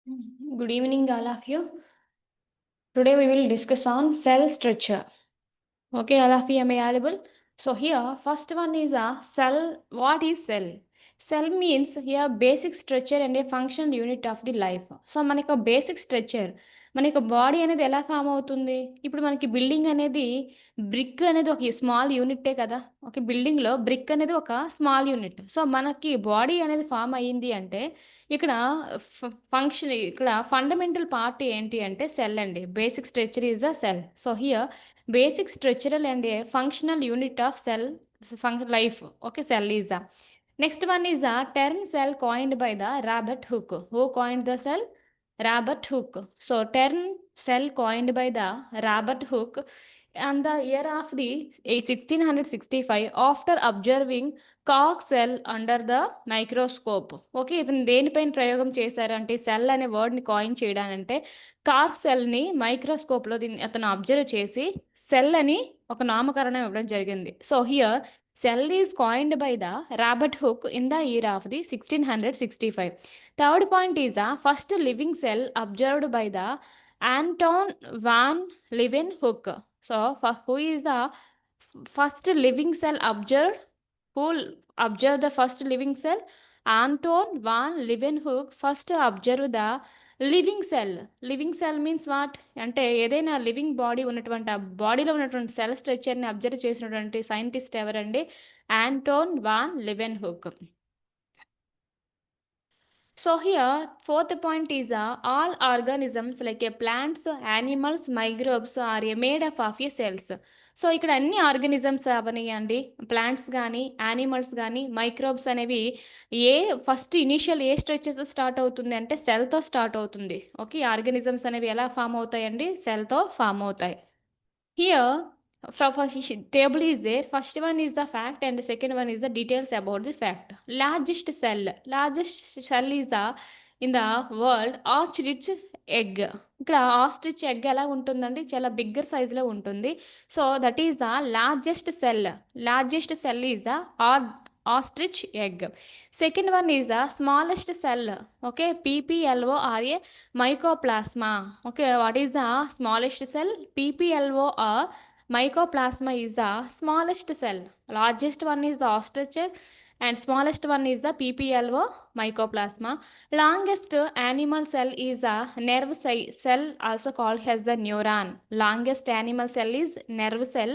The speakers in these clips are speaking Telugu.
Good evening, all of you. Today we will discuss on cell structure. Okay, all of you, am I audible? So here, first one is a cell. What is cell? Cell means here basic structure and a functional unit of the life. So మనకు బేసిక్ స్ట్రక్చర్ మనకి బాడీ అనేది ఎలా ఫామ్ అవుతుంది? ఇప్పుడు మనకి బిల్డింగ్ అనేది బ్రిక్ అనేది ఒక స్మాల్ యూనిట్టే కదా! ఓకే. బిల్డింగ్‌లో బ్రిక్ అనేది ఒక స్మాల్ యూనిట్. సో మనకి బాడీ అనేది ఫామ్ అయ్యింది అంటే ఇక్కడ ఫంక్షన్ ఇక్కడ ఫండమెంటల్ పార్ట్ ఏంటి అంటే సెల్ అండి. Basic structure is the cell. So here basic structural and a functional unit of cell life. Okay, cell is the next one is the term cell coined by the Robert Hooke. Who coined the cell? Robert Hooke. So term cell coined by the Robert Hooke and the year of the 1665 after observing కాక్ cell under the microscope. Okay, ఇతను దేనిపైన ప్రయోగం చేశారంటే సెల్ అనే వర్డ్ని కాయిన్ చేయడానంటే కార్క్ సెల్ని మైక్రోస్కోప్లో దీన్ని అతను అబ్జర్వ్ చేసి సెల్ అని ఒక నామకరణం ఇవ్వడం జరిగింది. So here cell is coined by the Robert Hooke in the year of the 1665. Third point is the first living cell observed by the Antonie van Leeuwenhoek. So who is the first living cell observed? Who observed the first living cell? Anton van Leeuwenhoek first observed the living cell. Living cell means what అంటే ఏదైనా లివింగ్ బాడీ ఉన్నటువంటి ఆ బాడీలో ఉన్నటువంటి సెల్ స్ట్రక్చర్ని అబ్జర్వ్ చేసినటువంటి సైంటిస్ట్ ఎవరండి? Anton van Leeuwenhoek. So here, fourth point is all organisms like plants, animals, microbes are made up of cells. So ఇక్కడ అన్ని ఆర్గానిజమ్స్ అవనివ్వండి, ప్లాంట్స్ కానీ యానిమల్స్ కానీ మైక్రోబ్స్ అనేవి ఫస్ట్ ఇనీషియల్ ఏ స్ట్రక్చర్తో స్టార్ట్ అవుతుంది అంటే సెల్తో స్టార్ట్ అవుతుంది. ఓకే, ఆర్గానిజమ్స్ అనేవి ఎలా ఫామ్ అవుతాయండి? సెల్తో ఫామ్ అవుతాయి. Here, table is there. First one is the fact and the second one is the details about the fact. Largest cell is the in the world ostrich egg. ఇక్కడ ఆస్ట్రిచ్ ఎగ్ ఎలా ఉంటుందండి? చాలా బిగ్గర్ సైజులో ఉంటుంది. So that is the largest cell. Largest cell is the ostrich egg. Second one is the smallest cell. Okay, PPLORA mycoplasma. Okay, what is the smallest cell? PPLO or mycoplasma is the smallest cell. Largest one is the ostrich egg and smallest one is the PPLO mycoplasma. Longest animal cell is the nerve cell, also called as the neuron. Longest animal cell is nerve cell,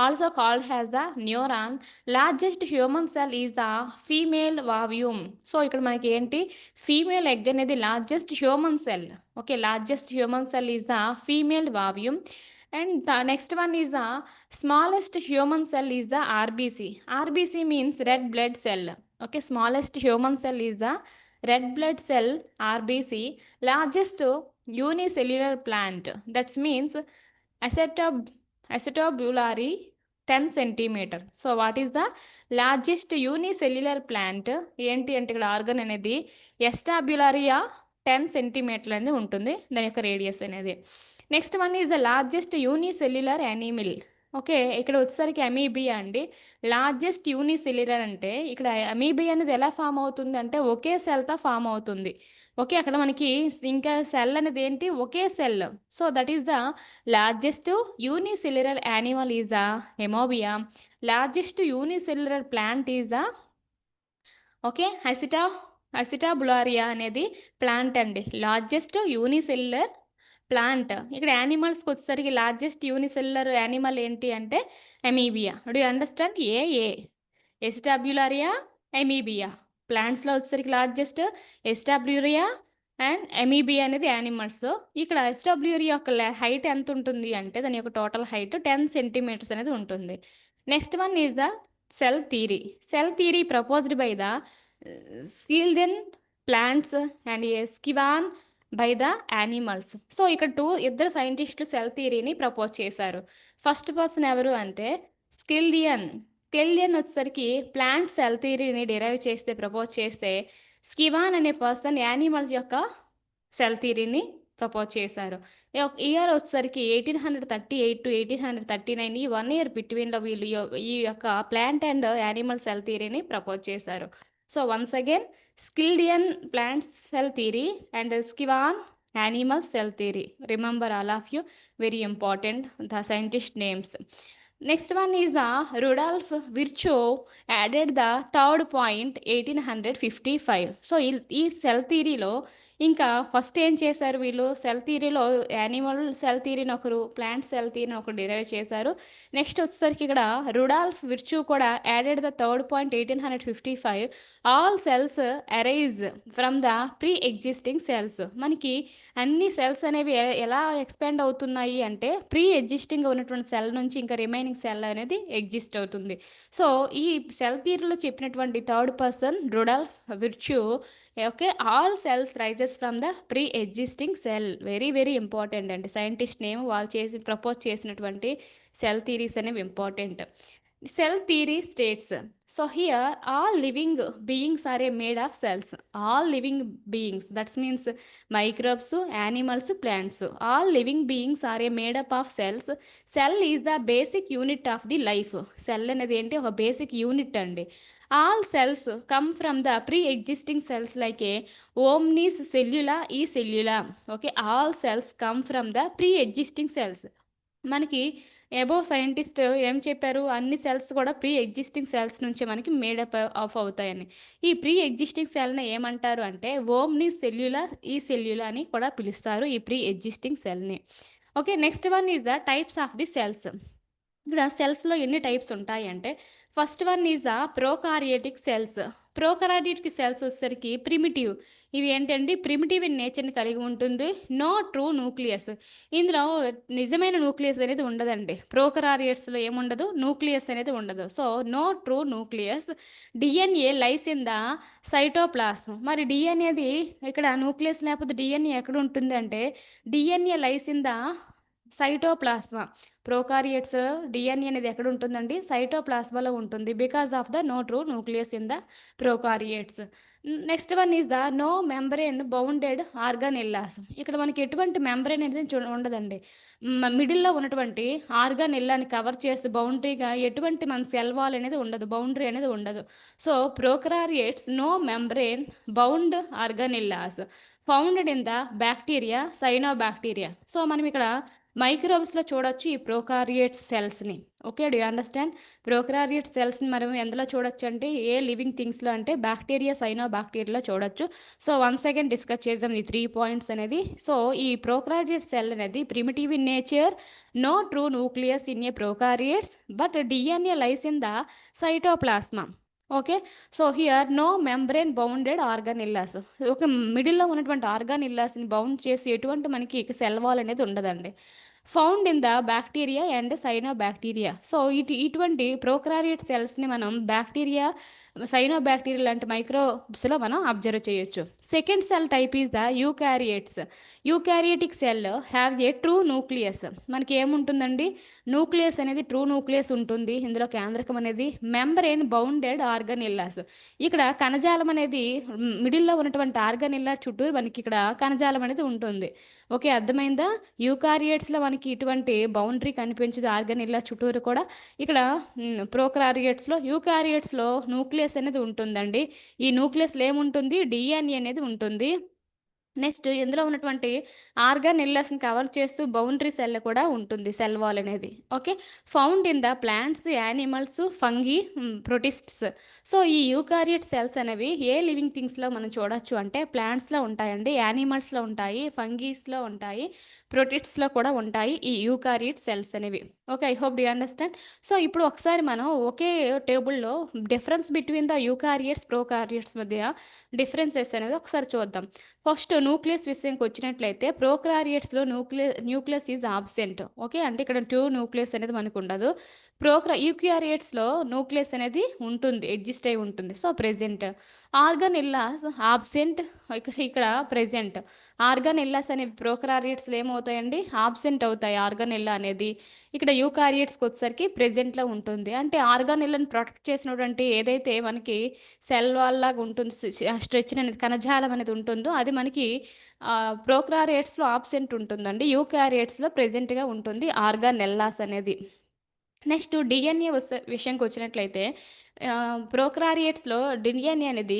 also called as the neuron. Largest human cell is the female ovum. So ఇక్కడ మనకి ఏంటి? ఫీమేల్ ఎగ్ అనేది largest human cell. Okay, largest human cell is the female ovum. And the next one is the smallest human cell is the RBC. RBC means red blood cell. Okay, smallest human cell is the red blood cell, RBC. Largest unicellular plant, that's means acetabularia 10 centimetre. So what is the largest unicellular plant ఏంటి అంటే ఇక్కడ ఆర్గన్ అనేది ఎస్టాబ్యులారియా 10 సెంటీమీటర్లు అనేది ఉంటుంది దాని యొక్క రేడియస్ అనేది. Next one is the largest unicellular animal. Okay, ఇక్కడ వచ్చేసరికి అమీబియా అండి. లార్జెస్ట్ యూనిసెల్యులర్ అంటే ఇక్కడ అమీబియా అనేది ఎలా ఫామ్ అవుతుంది అంటే ఒకే సెల్తో ఫామ్ అవుతుంది. ఓకే, అక్కడ మనకి ఇంకా సెల్ అనేది ఏంటి? ఒకే cell. So that is the largest unicellular animal is the amoeba. Largest unicellular plant is the okay acetabularia అనేది ప్లాంట్ అండి. Largest unicellular plant. ఇక్కడ యానిమల్స్కి వచ్చేసరికి లార్జెస్ట్ యూనిసెల్యులర్ యానిమల్ ఏంటి అంటే amoeba. Do you understand? Acetabularia, amoeba. ప్లాంట్స్లో వచ్చేసరికి లార్జెస్ట్ ఎస్టాబ్యురియా అండ్ అమీబియా అనేది యానిమల్స్. ఇక్కడ ఎస్టాబ్యురియా యొక్క హైట్ ఎంత ఉంటుంది అంటే దాని యొక్క టోటల్ హైట్ 10 సెంటీమీటర్స్ అనేది ఉంటుంది. Next one is the cell theory. Cell theory proposed by the Schleiden plants and Schwann by the animals. So ఇక్కడ ఇద్దరు సైంటిస్టులు సెల్ థియరీని ప్రపోజ్ చేశారు. ఫస్ట్ పర్సన్ ఎవరు అంటే స్కిల్డియన్. స్కిల్డియన్ వచ్చేసరికి ప్లాంట్ సెల్ థియరీని డిరైవ్ చేస్తే ప్రపోజ్ చేస్తే స్కివాన్ అనే పర్సన్ యానిమల్స్ యొక్క సెల్ థియరీని ప్రపోజ్ చేశారు. ఇయర్ వచ్చేసరికి 1838 టు 1839, ఈ 1 year బిట్వీన్లో వీళ్ళు ఈ యొక్క ప్లాంట్ అండ్ యానిమల్ సెల్ థియరీని ప్రపోజ్ చేశారు. So once again, Skildian plant cell theory and Skivan animal cell theory. Remember all of you, very important, the scientist names. Next one is the Rudolf Virchow added the third point 1855. So ఈ సెల్ థియరీలో ఇంకా ఫస్ట్ ఏం చేశారు వీళ్ళు, సెల్ థియరీలో యానిమల్ సెల్ థియరీని ఒకరు, ప్లాంట్ సెల్ థియరీని ఒకరు డిరైవ్ చేశారు. నెక్స్ట్ వచ్చేసరికి ఇక్కడ రుడాల్ఫ్ విర్చూ కూడా added the third point 1855. All cells arise from the pre existing cells. మనకి అన్ని సెల్స్ అనేవి ఎలా ఎక్స్పాండ్ అవుతున్నాయి అంటే ప్రీ ఎగ్జిస్టింగ్ ఉన్నటువంటి సెల్ నుంచి ఇంకా రిమైనింగ్ సెల్ అనేది ఎగ్జిస్ట్ అవుతుంది. సో ఈ సెల్ థియరీలో చెప్పినటువంటి third person Rudolf Virchow, okay, all cells rises from the pre existing cell. Very very important అండి, సైంటిస్ట్ నేమ్ వాళ్ళు ప్రపోజ్ చేసినటువంటి సెల్ థియరీస్ అనేవి important. Cell theory states, so here all living beings are made of cells. All living beings, that means microbes, animals, plants, all living beings are made up of cells. Cell is the basic unit of the life. Cell అనేది ఏంటి, ఒక బేసిక్ యూనిట్ అండి. All cells come from the pre-existing cells like a omnis cellula e cellula. Okay, all cells come from the pre-existing cells. మనకి ఎబో సైంటిస్ట్ ఏం చెప్పారు, అన్ని సెల్స్ కూడా ప్రీ ఎగ్జిస్టింగ్ సెల్స్ నుంచి మనకి మేడప్ ఆఫ్ అవుతాయని. ఈ ప్రీ ఎగ్జిస్టింగ్ సెల్ని ఏమంటారు అంటే ఓమ్ని సెల్యులా ఈ సెల్యులా అని కూడా పిలుస్తారు ఈ ప్రీ ఎగ్జిస్టింగ్ సెల్ని. Okay, next one is the types of the cells. ఇక్కడ సెల్స్లో ఎన్ని టైప్స్ ఉంటాయి అంటే first one is the prokaryotic cells. Prokaryotic cells వచ్చేసరికి ప్రిమిటివ్. ఇవి ఏంటంటే ప్రిమిటివ్ ఇన్ నేచర్ని కలిగి ఉంటుంది. No true nucleus. ఇందులో నిజమైన న్యూక్లియస్ అనేది ఉండదండి. ప్రోకారియోట్స్లో ఏముండదు, న్యూక్లియస్ అనేది ఉండదు. So no true nucleus. DNA lies in the cytoplasm. మరి డిఎన్ఏది ఇక్కడ న్యూక్లియస్ లేకపోతే డిఎన్ఏ ఎక్కడ ఉంటుంది అంటే DNA lies in the cytoplasm. Prokaryotes DNA అనేది ఎక్కడ ఉంటుందండి, సైటోప్లాస్మాలో ఉంటుంది. Because of the no true nucleus in the prokaryotes. Next one is the no membrane bounded organelles. ఇక్కడ మనకి ఎటువంటి మెంబ్రెయిన్ అనేది ఉండదండి. మిడిల్లో ఉన్నటువంటి ఆర్గానెల్లాని కవర్ చేస్తూ బౌండరీగా ఎటువంటి మన సెల్ వాల్ అనేది ఉండదు, బౌండరీ అనేది ఉండదు. So prokaryotes no membrane bound organelles founded in the bacteria cyanobacteria. So మనం ఇక్కడ మైక్రోబ్స్లో చూడొచ్చు ఈ ప్రోకారియోట్స్ సెల్స్ని. Okay, do you understand? Prokaryote సెల్స్ని మనం ఎందులో చూడొచ్చు అంటే ఏ లివింగ్ థింగ్స్లో అంటే బ్యాక్టీరియా సైనోబాక్టీరియాలో చూడొచ్చు. సో వన్స్ అగైన్ డిస్కస్ చేద్దాం ఈ 3 పాయింట్స్ అనేది. సో ఈ ప్రోకారియోట్ సెల్ అనేది primitive in nature, no true nucleus in a prokaryotes, but DNA lies in the cytoplasm. Okay, so here no membrane bounded organelles. Okay, మిడిల్లో ఉన్నటువంటి ఆర్గానిల్లాస్ని బౌండ్ చేసి ఎటువంటి మనకి సెల్ వాల్ అనేది ఉండదండి. Found in the bacteria and cyanobacteria. So ఇటువంటి ప్రోకారియోట్ సెల్స్ని మనం బ్యాక్టీరియా, సైనోబాక్టీరియా లాంటి మైక్రోబ్స్లో మనం అబ్జర్వ్ చేయొచ్చు. Second cell type is the eukaryotes. Eukaryotic cell have a true nucleus. మనకి ఏముంటుందండి, న్యూక్లియస్ అనేది ట్రూ న్యూక్లియస్ ఉంటుంది. ఇందులో కేంద్రకం అనేది మెంబ్రెయిన్ బౌండెడ్ ఆర్గానిల్లాస్. ఇక్కడ కణజాలం అనేది మిడిల్లో ఉన్నటువంటి ఆర్గానిల్లా చుట్టూ మనకి ఇక్కడ కణజాలం అనేది ఉంటుంది. ఓకే, అర్థమైందా? యూకారియోట్స్లో మనకి ఇటువంటి బౌండరీ కనిపించదు ఆర్గానిల్లా చుట్టూరు కూడా. ఇక్కడ ప్రోకారియోట్స్లో, యూకారియోట్స్లో న్యూక్లియస్ అనేది ఉంటుందండి. ఈ న్యూక్లియస్లో ఏముంటుంది, డిఎన్ఏ అనేది ఉంటుంది. నెక్స్ట్ ఇందులో ఉన్నటువంటి ఆర్గానెల్లాస్ని కవర్ చేస్తూ బౌండరీ సెల్ కూడా ఉంటుంది, సెల్ వాల్ అనేది. Okay, found in the plants, animals, fungi, protists. So ఈ యూకారియోట్ సెల్స్ అనేవి ఏ లివింగ్ థింగ్స్లో మనం చూడొచ్చు అంటే ప్లాంట్స్లో ఉంటాయండి, యానిమల్స్లో ఉంటాయి, ఫంగీస్లో ఉంటాయి, ప్రొటిస్ట్స్లో కూడా ఉంటాయి ఈ యూకారియోట్ సెల్స్ అనేవి. Okay, I hope do understand. So ఇప్పుడు ఒకసారి మనం ఒకే టేబుల్లో difference between the eukaryotes, prokaryotes మధ్య డిఫరెన్సెస్ అనేది ఒకసారి చూద్దాం. ఫస్ట్ న్యూక్లియస్ విషయంకి వచ్చినట్లయితే ప్రోకారియోట్స్లో న్యూక్లియస్ ఈజ్ ఆబ్సెంట్. ఓకే, అంటే ఇక్కడ 2 న్యూక్లియస్ అనేది మనకు ఉండదు. యూకారియోట్స్లో న్యూక్లియస్ అనేది ఉంటుంది, ఎగ్జిస్ట్ అయి ఉంటుంది. So present. ఆర్గానెల్లాస్ ఆబ్సెంట్, ఇక్కడ ప్రెజెంట్. ఆర్గానెల్లాస్ అనేవి ప్రోకారియోట్స్లో ఏమవుతాయండి, ఆబ్సెంట్ అవుతాయి ఆర్గానెల్లా అనేది. ఇక్కడ యూకారియోట్స్కి వచ్చేసరికి ప్రెజెంట్లో ఉంటుంది. అంటే ఆర్గానెల్లాని ప్రొటెక్ట్ చేసినటువంటి ఏదైతే మనకి సెల్ వాల్ లాగా ఉంటుంది, స్ట్రెచ్ అనేది కణజాలం అనేది ఉంటుందో అది మనకి ప్రోకారియోట్స్లో ఆబ్సెంట్ ఉంటుందండి. యూకారియోట్స్లో ప్రెజెంట్గా ఉంటుంది ఆర్గానెల్లాస్ అనేది. నెక్స్ట్ డిఎన్ఏ విషయంకి వచ్చినట్లయితే ప్రోకారియోట్స్‌లో డిఎన్ఏ అనేది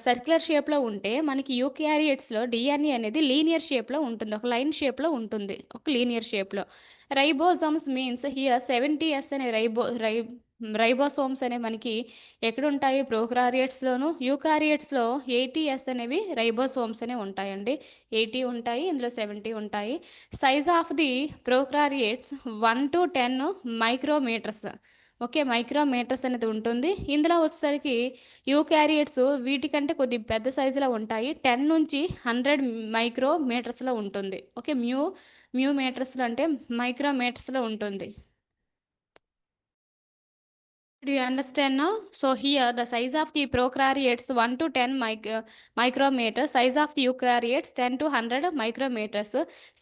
సర్క్యులర్ షేప్‌లో ఉంటే, మనకి యూకారియోట్స్‌లో డిఎన్ఏ అనేది లీనియర్ షేప్‌లో ఉంటుంది. ఒక లైన్ షేప్‌లో ఉంటుంది. ఒక లీనియర్ షేప్‌లో. రైబోజోమ్స్ మీన్స్ హియర్ 70 అనే రైబోసోమ్స్ అనేవి మనకి ఎక్కడుంటాయి? ప్రోకారియోట్స్‌లోను, యూకారియోట్స్‌లో 80 అనేవి రైబోసోమ్స్ అనేవి ఉంటాయండి. 80 ఉంటాయి. ఇందులో 70 ఉంటాయి. Size of the prokaryotes 1-10 micrometres. Okay. Micrometres అనేది ఉంటుంది. ఇందులో వచ్చేసరికి యూకారియోట్స్ వీటికంటే కొద్దిగా పెద్ద సైజులో ఉంటాయి. 10-100 మైక్రోమీటర్స్‌లో ఉంటుంది. ఓకే. మ్యూ మీటర్స్‌లో అంటే మైక్రోమీటర్స్‌లో ఉంటుంది. Do you understand now? So here the size of the prokaryotes 1 to 10 micrometers, size of the eukaryotes 10 to 100 micrometers.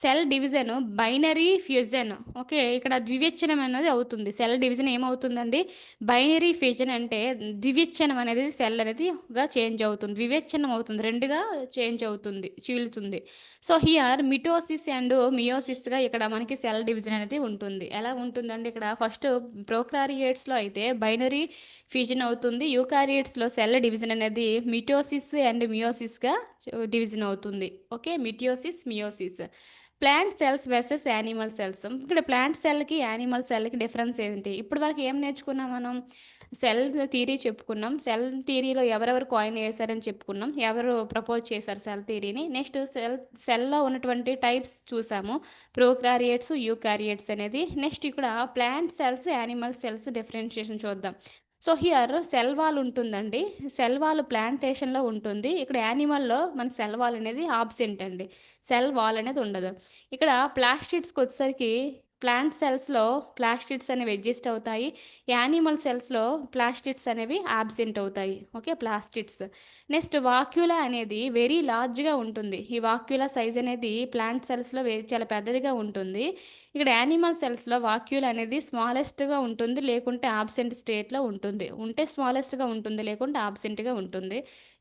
Cell division binary fusion. Okay. ఇక్కడ ద్వివిచ్ఛనం అనేది అవుతుంది. సెల్ డివిజన్ ఏమవుతుందండి? బైనరీ ఫ్యూజన్ అంటే ద్వివిచ్ఛనం అనేది సెల్ అనేది చేంజ్ అవుతుంది. వివేచనం అవుతుంది. 2గా చేంజ్ అవుతుంది. చీలుతుంది. సో హియర్ మిటోసిస్ అండ్ మియోసిస్‌గా ఇక్కడ మనకి సెల్ డివిజన్ అనేది ఉంటుంది. ఎలా ఉంటుందంటే ఇక్కడ ఫస్ట్ ప్రోకారియోట్స్‌లో అయితే బైనరీ ఫ్యూజన్ అవుతుంది. యూకారియోట్స్‌లో సెల్ డివిజన్ అనేది మిటోసిస్ అండ్ మియోసిస్‌గా డివిజన్ అవుతుంది. Okay. Mitosis, meiosis. Plant cells versus animal cells. ఇక్కడ ప్లాంట్ సెల్‌కి, యానిమల్ సెల్‌కి డిఫరెన్స్ ఏంటి? ఇప్పటి వరకు ఏం నేర్చుకున్నాం మనం? సెల్ థియరీ చెప్పుకున్నాం. సెల్ థియరీలో ఎవరెవరు కాయిన్ చేశారని చెప్పుకున్నాం. ఎవరు ప్రపోజ్ చేశారు సెల్ థియరీని. నెక్స్ట్ సెల్‌లో ఉన్నటువంటి టైప్స్ చూసాము. ప్రోకారియోట్స్, యూకారియోట్స్ అనేది. నెక్స్ట్ ఇక్కడ plant cells, animal cells differentiation చూద్దాం. సో హియర్ సెల్ వాల్ ఉంటుందండి. సెల్ వాల్ ప్లాంటేషన్‌లో ఉంటుంది. ఇక్కడ యానిమల్‌లో మనకి సెల్ వాల్ అనేది ఆబ్సెంట్ అండి. సెల్ వాల్ అనేది ఉండదు. ఇక్కడ ప్లాస్టిడ్స్‌కొచ్చేసరికి ప్లాంట్ సెల్స్‌లో ప్లాస్టిడ్స్ అనేవి ఎగ్జిస్ట్ అవుతాయి. యానిమల్ సెల్స్‌లో ప్లాస్టిడ్స్ అనేవి యాబ్సెంట్ అవుతాయి. ఓకే. ప్లాస్టిడ్స్. నెక్స్ట్ వాక్యూలా అనేది వెరీ లార్జ్‌గా ఉంటుంది. ఈ వాక్యూలా సైజ్ అనేది ప్లాంట్ సెల్స్‌లో చాలా పెద్దదిగా ఉంటుంది. ఇక్కడ యానిమల్ సెల్స్‌లో వాక్యూల్ అనేది స్మాలెస్ట్‌గా ఉంటుంది. లేకుంటే యాబ్సెంట్ స్టేట్‌లో ఉంటుంది. ఉంటే స్మాలెస్ట్‌గా ఉంటుంది. లేకుంటే యాబ్సెంట్‌గా ఉంటుంది.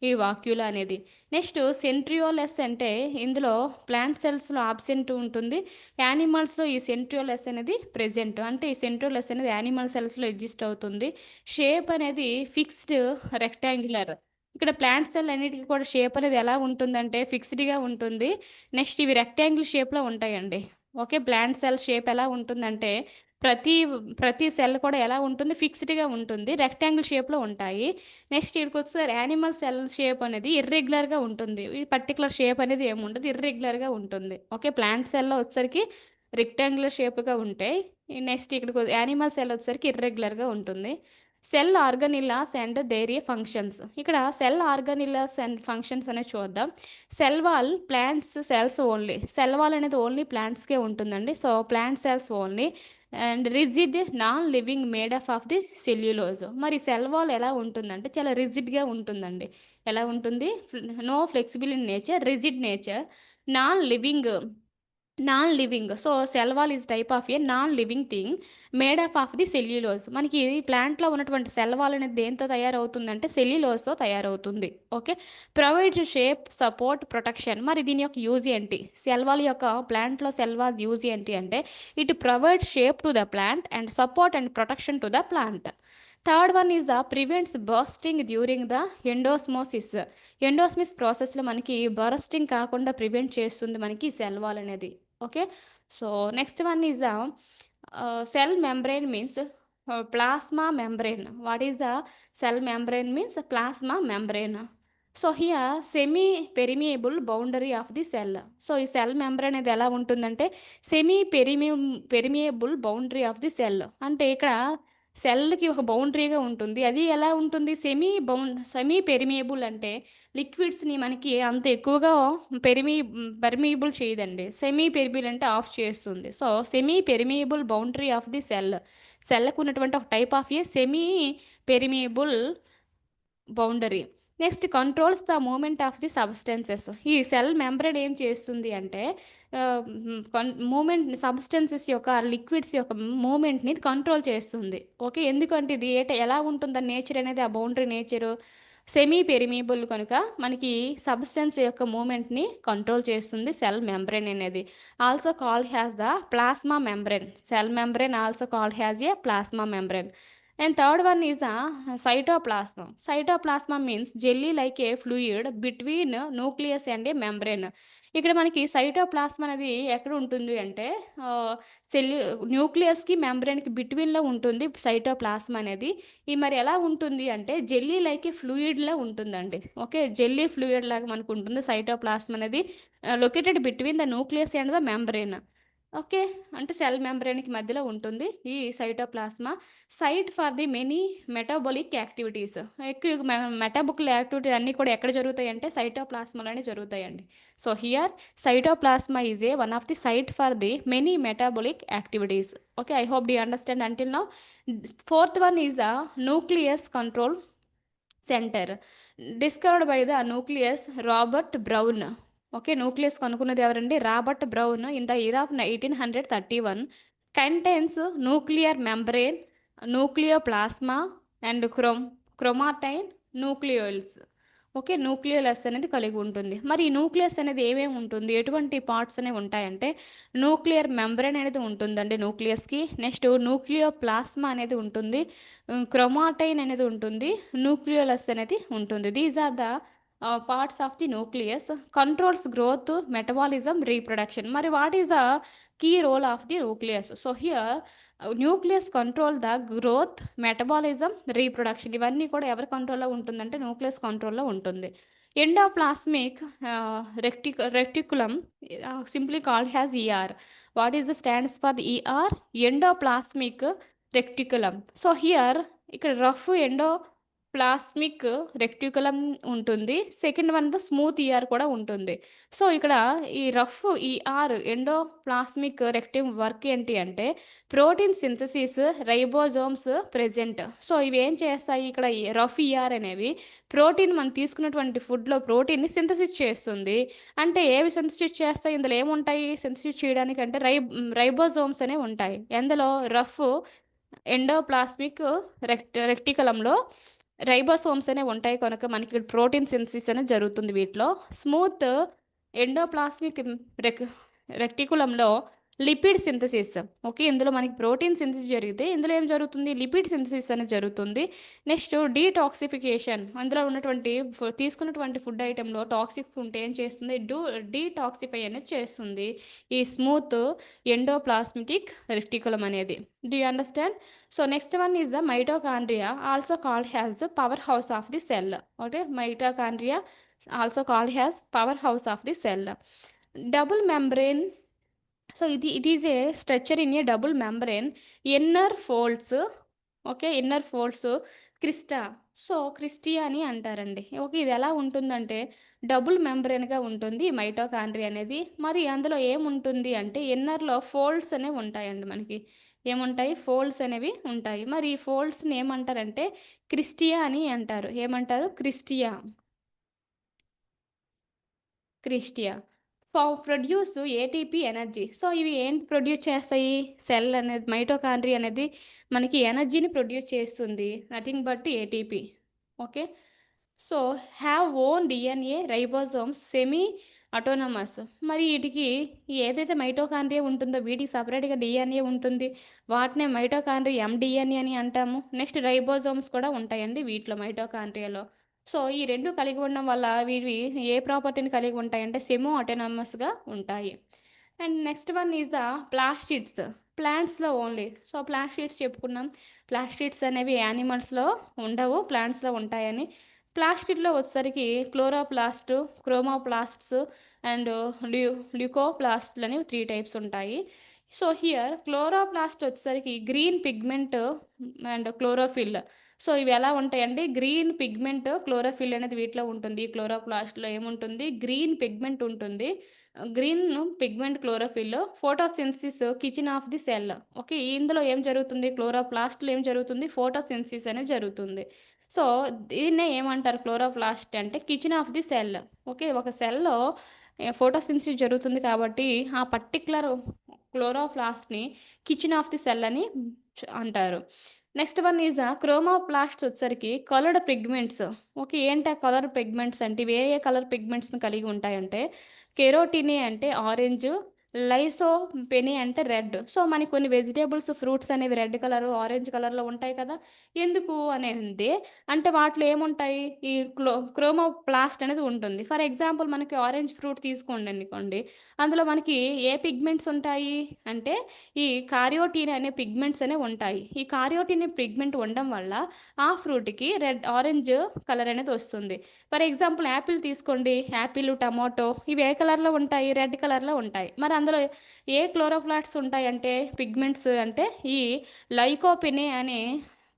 ఈ వాక్యూలా అనేది. నెక్స్ట్ సెంట్రియోలస్ అంటే ఇందులో ప్లాంట్ సెల్స్‌లో యాబ్సెంట్ ఉంటుంది. యానిమల్స్‌లో ఈ సెంట్రియోలస్ అనేది ప్రెజెంట్. అంటే ఈ సెంట్రియోలస్ అనేది యానిమల్ సెల్స్‌లో ఎగ్జిస్ట్ అవుతుంది. షేప్ అనేది ఫిక్స్డ్ రెక్టాంగులర్. ఇక్కడ ప్లాంట్ సెల్ అన్నిటికి కూడా షేప్ అనేది ఎలా ఉంటుందంటే ఫిక్స్డ్‌గా ఉంటుంది. నెక్స్ట్ ఇవి రెక్టాంగిల్ షేప్‌లో ఉంటాయండి. ఓకే. ప్లాంట్ సెల్ షేప్ ఎలా ఉంటుందంటే ప్రతి ప్రతి సెల్ కూడా ఎలా ఉంటుంది? ఫిక్స్డ్‌గా ఉంటుంది. రెక్టాంగిల్ షేప్‌లో ఉంటాయి. నెక్స్ట్ ఈడికొచ్చేసరికి యానిమల్ సెల్ షేప్ అనేది ఇర్రెగ్యులర్‌గా ఉంటుంది. ఈ పర్టిక్యులర్ షేప్ అనేది ఏముండదు. ఇర్రెగ్యులర్‌గా ఉంటుంది. ఓకే. ప్లాంట్ సెల్‌లో వచ్చేసరికి రెక్టాంగులర్ షేప్‌గా ఉంటాయి. నెక్స్ట్ ఇక్కడికి యానిమల్ సెల్ వచ్చేసరికి ఇర్రెగ్యులర్‌గా ఉంటుంది. Cell organelles and their functions. ఇక్కడ సెల్ ఆర్గానిల్లాస్ అండ్ ఫంక్షన్స్ అనేది చూద్దాం. Cell wall plants cells only. Cell wall అనేది ఓన్లీ ప్లాంట్స్‌కే ఉంటుందండి. So plant cells only and rigid non living made of the cellulose. మరి సెల్ వాల్ ఎలా ఉంటుందంటే చాలా రిజిడ్‌గా ఉంటుందండి. ఎలా ఉంటుంది? No flexible in nature, rigid nature, non living non living. So cell wall is type of a non living thing made of the cellulose. మనకి ప్లాంట్‌లో ఉన్నటువంటి సెల్ వాల్ అనేది దేనితో తయారవుతుందంటే సెల్యులోజ్‌తో తయారవుతుంది. Okay. Provides shape, support, protection. మరి దీని యొక్క యూజ్ ఏంటి? సెల్ వాల్ యొక్క ప్లాంట్‌లో సెల్ వాల్ యూజ్ ఏంటి అంటే it provides shape to the plant and support and protection to the plant. Third one is the prevents bursting during the endosmosis. Endosmosis ప్రాసెస్‌లో మనకి బర్స్టింగ్ కాకుండా ప్రివెంట్ చేస్తుంది మనకి సెల్ వాల్ అనేది. Okay. So next one is the cell membrane means plasma membrane. What is the cell membrane means plasma membrane. So here semi permeable boundary of the cell. So ఈ సెల్ మెంబ్రేన్ అనేది ఎలా ఉంటుందంటే semi permeable boundary of the cell. అంటే ఇక్కడ సెల్‌కి ఒక బౌండరీగా ఉంటుంది. అది ఎలా ఉంటుంది? సెమీ పెరిమియబుల్ అంటే లిక్విడ్స్‌ని మనకి అంత ఎక్కువగా పెర్మియబుల్ చేయదండి. సెమీ పెర్మియబుల్ అంటే ఆఫ్ చేస్తుంది. So semi permeable boundary of the cell. సెల్‌కు ఉన్నటువంటి ఒక type of semi permeable boundary. Next controls the movement of the substances. ఈ సెల్ మెంబ్రేన్ ఏం చేస్తుంది అంటే మూవ్‌మెంట్ సబ్‌స్టెన్సెస్ యొక్క లిక్విడ్స్ యొక్క మూవ్‌మెంట్‌ని కంట్రోల్ చేస్తుంది. ఓకే. ఎందుకంటే ఇది ఎలా ఉంటుందని నేచర్ అనేది ఆ బౌండరీ నేచరు సెమీ పెరిమీబుల్ కనుక మనకి సబ్స్టెన్స్ యొక్క మూమెంట్ని కంట్రోల్ చేస్తుంది సెల్ మెంబ్రెన్ అనేది. Also called has the plasma membrane. Cell membrane also called has a plasma membrane. And third one is a cytoplasm. Cytoplasm means jelly like a fluid between nucleus and a membrane. ఇక్కడ మనకి సైటోప్లాస్మ్ అనేది ఎక్కడ ఉంటుంది అంటే సెల్ న్యూక్లియస్కి మెంబ్రెన్కి బిట్వీన్లో ఉంటుంది సైటోప్లాస్మ్ అనేది. ఈ మరి ఎలా ఉంటుంది అంటే జెల్లీ లైక్ ఏ ఫ్లూయిడ్లా ఉంటుందండి. ఓకే, జెల్లీ ఫ్లూయిడ్ లాగా మనకు ఉంటుంది సైటోప్లాస్మ్ అనేది, located between the nucleus and the membrane. Okay, అంటే సెల్ మెంబ్రెన్కి మధ్యలో ఉంటుంది ఈ cytoplasm. Site for the many metabolic activities. ఎక్కువ మెటాబొలిక్ యాక్టివిటీ అన్నీ కూడా ఎక్కడ జరుగుతాయి అంటే సైటోప్లాస్మాలోనే జరుగుతాయండి. So here cytoplasma is a one of the site for the many metabolic activities. Okay, I hope you understand until now. Fourth one is the nucleus control center, discovered by the nucleus Robert Brown. Okay, nucleus కనుక్కున్నది ఎవరండి? Robert Brown in the year of 1831. Contains nuclear membrane, nucleoplasm and chromatin nucleoli. Okay, nucleolus అనేది కలిగి ఉంటుంది. మరి ఈ న్యూక్లియస్ అనేది ఏమేమి ఉంటుంది, ఎటువంటి పార్ట్స్ అనేవి ఉంటాయంటే న్యూక్లియర్ మెంబ్రెయిన్ అనేది ఉంటుందండి న్యూక్లియస్కి. నెక్స్ట్ న్యూక్లియోప్లాస్మా అనేది ఉంటుంది, క్రోమాటైన్ అనేది ఉంటుంది, న్యూక్లియోలస్ అనేది ఉంటుంది. These are the parts of the nucleus. Controls growth, metabolism, reproduction. మరి what is the key role of the nucleus? So here nucleus control the growth, metabolism, reproduction. ఇవన్నీ కూడా ఎవరి కంట్రోల్లో ఉంటుందంటే న్యూక్లియస్ కంట్రోల్లో ఉంటుంది. Endoplasmic reticulum simply called has ER. What is the stands for the ER? Endoplasmic reticulum. So here ఇక్కడ రఫ్ ఎండోప్లాస్మిక్ రెక్టికులం ఉంటుంది. Second one the smooth ER కూడా ఉంటుంది. సో ఇక్కడ ఈ రఫ్ ఈఆర్ ఎండోప్లాస్మిక్ రెక్టివ్ వర్క్ ఏంటి అంటే protein synthesis, ribosomes present. So ఇవి ఏం చేస్తాయి, ఇక్కడ రఫ్ ఈఆర్ అనేవి ప్రోటీన్ మనం తీసుకున్నటువంటి ఫుడ్లో ప్రోటీన్ని సింథసిస్ చేస్తుంది. అంటే ఏవి సింథసిస్ చేస్తాయి, ఇందులో ఏముంటాయి సింథసిస్ చేయడానికి అంటే రైబోజోమ్స్ అనేవి ఉంటాయి. ఎందులో రఫ్ ఎండోప్లాస్మిక్ రెక్టికలంలో రైబోసోమ్స్ అనేవి ఉంటాయి కనుక మనకి ప్రోటీన్ సింథసిస్ అనేది జరుగుతుంది వీటిలో. స్మూత్ ఎండోప్లాస్మిక్ రెక్టికులంలో లిపిడ్ సింథసిస్. ఓకే, ఇందులో మనకి ప్రోటీన్ సింథసిస్ జరిగితే ఇందులో ఏం జరుగుతుంది, లిపిడ్ సింథసిస్ అనేది జరుగుతుంది. Next detoxification. అందులో ఉన్నటువంటి తీసుకున్నటువంటి ఫుడ్ ఐటెంలో టాక్సిక్ ఉంటే ఏం చేస్తుంది, డీటాక్సిఫై అనేది చేస్తుంది ఈ స్మూత్ ఎండోప్లాస్మిక్ రెక్టికులం అనేది. Do you understand? So next one is the mitochondria, also called has the power house of the cell. Okay, mitochondria also called has power house of the cell. Double membrane. So it is a structure in a double membrane, inner folds. Okay, inner folds Crysta. So క్రిస్టియా అని అంటారండి. ఓకే, ఇది ఎలా ఉంటుందంటే డబుల్ మెంబ్రెయిన్గా ఉంటుంది మైటోకాండ్రియా అనేది. మరి అందులో ఏముంటుంది అంటే ఇన్నర్లో ఫోల్డ్స్ అనేవి ఉంటాయండి. మనకి ఏముంటాయి, ఫోల్డ్స్ అనేవి ఉంటాయి. మరి ఈ ఫోల్డ్స్ని ఏమంటారంటే క్రిస్టియా అని అంటారు. ఏమంటారు, క్రిస్టియా. Produce ATP energy. సో ఇవి ఏంటి ప్రొడ్యూస్ చేస్తాయి, సెల్ అనేది మైటోకాండ్రీ అనేది మనకి ఎనర్జీని ప్రొడ్యూస్ చేస్తుంది, nothing but ATP. Okay, so have own DNA ribosomes semi autonomous. మరి వీటికి ఏదైతే మైటోకాండ్రియా ఉంటుందో వీటికి సపరేట్గా డిఎన్ఏ ఉంటుంది, వాటినే మైటోకాండ్రియా ఎండిఎన్ఏ అని అంటాము. నెక్స్ట్ రైబోజోమ్స్ కూడా ఉంటాయండి వీటిలో మైటోకాండ్రియాలో. సో ఈ రెండు కలిగి ఉండడం వల్ల వీవి ఏ ప్రాపర్టీని కలిగి ఉంటాయంటే సెమో అటోనమస్గా ఉంటాయి. And next one is the plastids. ప్లాంట్స్లో ఓన్లీ. సో ప్లాస్టిడ్స్ చెప్పుకున్నాం, ప్లాస్టిడ్స్ అనేవి యానిమల్స్లో ఉండవు, ప్లాంట్స్లో ఉంటాయని. ప్లాస్టిడ్లో వచ్చేసరికి క్లోరోప్లాస్ట్, క్రోమోప్లాస్ట్స్ అండ్ ల్యూకోప్లాస్ట్లు అనేవి 3 టైప్స్ ఉంటాయి. సో హియర్ క్లోరోప్లాస్ట్ వచ్చేసరికి green pigment and chlorophyll. So ఇవి ఎలా ఉంటాయండి, గ్రీన్ పిగ్మెంట్, క్లోరోఫిల్ అనేది వీటిలో ఉంటుంది. ఈ క్లోరోప్లాస్ట్లో ఏముంటుంది, గ్రీన్ పిగ్మెంట్ ఉంటుంది. Green pigment, chlorophyll, photosynthesis kitchen of the cell. Okay, ఇందులో ఏం జరుగుతుంది, క్లోరోప్లాస్ట్లో ఏం జరుగుతుంది, ఫోటోసిన్సిస్ అనేది జరుగుతుంది. సో దీన్నే ఏమంటారు, క్లోరోప్లాస్ట్ అంటే kitchen of the cell. Okay, ఒక సెల్లో ఫోటోసిన్సిస్ జరుగుతుంది కాబట్టి ఆ పర్టిక్యులర్ క్లోరోప్లాస్ట్ని కిచెన్ ఆఫ్ ది సెల్ అని అంటారు. నెక్స్ట్ వన్ ఈజ్ క్రోమోప్లాస్ట్స్ వచ్చేసరికి కలర్డ్ పిగ్మెంట్స్. ఓకే. ఏంటి ఆ కలర్ పిగ్మెంట్స్ అంటే ఇవి ఏ కలర్ పిగ్మెంట్స్‌ని కలిగి ఉంటాయంటే కెరోటినే అంటే ఆరెంజ్, లైసోపెని అంటే రెడ్. సో, మనకి కొన్ని వెజిటబుల్స్, ఫ్రూట్స్ అనేవి రెడ్ కలరు, ఆరెంజ్ కలర్‌లో ఉంటాయి కదా! ఎందుకు అనేది అంటే వాటిలో ఏముంటాయి? ఈ క్రోమోప్లాస్ట్ అనేది ఉంటుంది. ఫర్ ఎగ్జాంపుల్ మనకి ఆరెంజ్ ఫ్రూట్ తీసుకోండనుకోండి. అందులో మనకి ఏ పిగ్మెంట్స్ ఉంటాయి అంటే ఈ కార్యోటిన్ అనే పిగ్మెంట్స్ అనేవి ఉంటాయి. ఈ కార్యోటిన్ పిగ్మెంట్ ఉండడం వల్ల ఆ ఫ్రూట్‌కి ఆరెంజ్ కలర్ అనేది వస్తుంది. ఫర్ ఎగ్జాంపుల్ యాపిల్ తీసుకోండి. యాపిల్, టమాటో ఇవి ఏ కలర్‌లో ఉంటాయి? రెడ్ కలర్‌లో ఉంటాయి. మరి అందులో ఏ క్లోరోప్లాస్ట్స్ ఉంటాయంటే పిగ్మెంట్స్ అంటే ఈ లైకోపెనే అనే